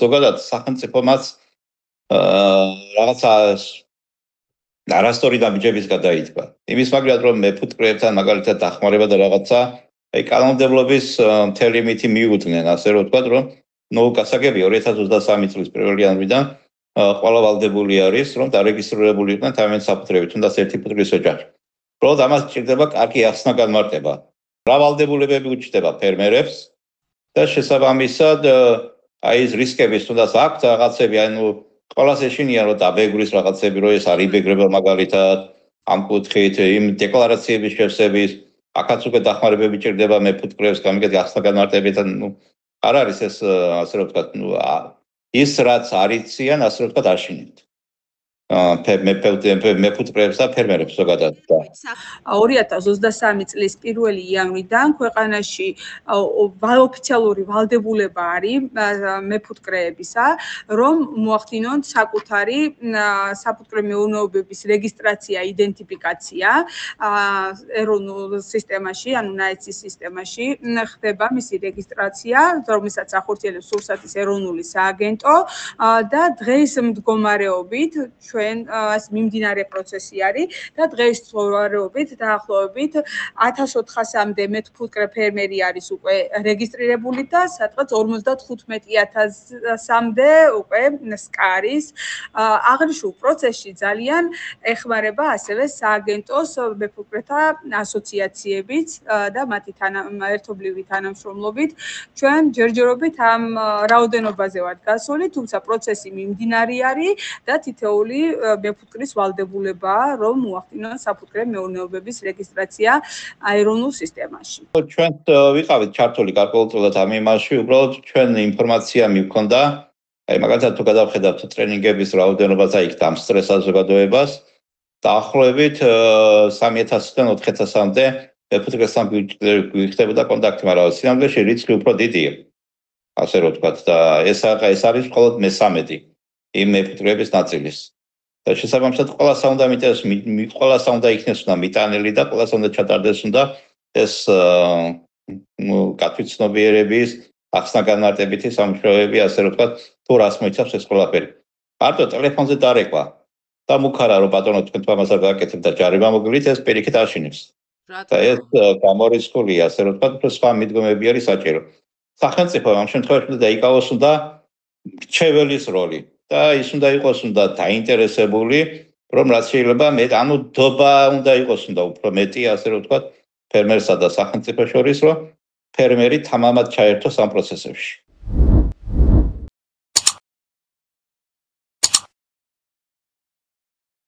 ზოგადად სახელმწიფომაც რაღაცა არასწორი დამჯების გადაიდგა. იმის მაგალითად რომ მეფუტკრეებთან მაგალითად დახმარება და რაღაცა აი კანონმდებლობის მთელი მითი მიუძნენ, ასე რომ ვთქვათ, რომ გასაგებია 2023 წლის 1 იანვრიდან ყველა ვალდებული არის, რომ დარეგისტრირებული იყვნენ თავიანთი საფუძვლებით, თუნდაც ერთი ფუტკრის ოჯახი. უბრალოდ ამას სჭირდება კარგი ახსნა განმარტება. რა ვალდებულებები უჩნდება ფერმერებს და შესაბამისად აი ეს რისკების თუნდაც აქვთ რაღაცები, ანუ ყველაზე ეშინია რომ დაბეგრის რაღაცები რომ ეს არ იბეგრება მაგალითად ამ კუთხით იმ დეკლარაციების შევსების აქაც უკვე დახმარებები ჭირდება მეფუტკრეებს გამიგეთ ახსნა განმარტებით არ არის ეს ასე რომ ვთქვათ ის რაც არიციან ასე რომ ვთქვათ აშინებთ მეფუტკრეებს და ფერმერებს ზოგადად და 2023 წლის 1 იანვრიდან ქვეყანაში ოფიციალური ვალდებულება არის მეფუტკრეებისა რომ მოახდინონ საკუთარი საფუტკრე მეურნეობების რეგისტრაცია, იდენტიფიკაცია ეროვნულ სისტემაში, ანუ ნაეცის სისტემაში ხდება მისი რეგისტრაცია, რომელსაც ახორციელებს სურსათის ეროვნული სააგენტო და დღეს მდგომარეობით ჩვენ მიმდინარე პროცესი არის და დღეს მდგომარეობით დაახლოებით 1400-მდე მეფუტკრე ფერმერი არის უკვე რეგისტრირებული და სადღაც 55000-მდე უკვე სკარის აღნიშნულ პროცესში ძალიან ეხმარება ასევე სააგენტოს მეფუტკრეთა ასოციაციებიც და მათი ერთობლივი თანამშრომლობით ჩვენ ჯერჯერობით ამ რაოდენობაზე ვართ გასული, თუმცა პროცესი მიმდინარე არის და თითოეული მეფუტკრის ვალდებულებაა რომ მოახდინონ საფუტკრე მეურნეობების რეგისტრაცია ეროვნულ სისტემაში. ჩვენ ვიყავით ჩართული გარკვეულწილად ამ იმაში, უბრალოდ ჩვენ ინფორმაცია მივქონდა, აი მაგალითად თუ გადავხედავთ ტრენინგების რაოდენობას აი ამ სტრეს საზოგადოებას, დაახლოებით 3000-დან 4000-მდე მეფუტკრესთან გვიხდებოდა კონტაქტი, მაგრამ სინამდვილეში რიცხვი უფრო დიდია. ასე რომ ვთქვათ და ეს არის მხოლოდ მე-13 იმ მეფუტკრეების ნაწილის. და შესაბამისად ყველასა უნდა იქნეს უნდა მიტანილი და ყველასა უნდა ჩატარდეს უნდა ეს გათვითცნობიერების ახსნა განმარტებითი სამუშაოები, ასე რომ ვთქვათ, თუ რას მოიცავს ეს ყველაფერი. მარტო ტელეფონზე დარეკვა და მუქარა რომ ბატონო თქვენ თამას არ გააკეთებთ და ჯარება მოგვლით, ეს პირიქით აშინებს. და ეს გამორიცხულია, ასე რომ ვთქვათ, უფრო სხვა მიდგომები არის საჭირო. სახელმწიფო ამ შემთხვევაში უნდა დაიკავოს უნდა მრჩეველის როლი. და ის უნდა იყოს უნდა დაინტერესებული, რომ რაც შეიძლება ანუ დობა უნდა იყოს უნდა უფრო მეტი, ასე რომ ვთქვათ, ფერმერსა და სახელმწიფოს შორის, რომ ფერმერი თამამად ჩაერთოს ამ პროცესებში.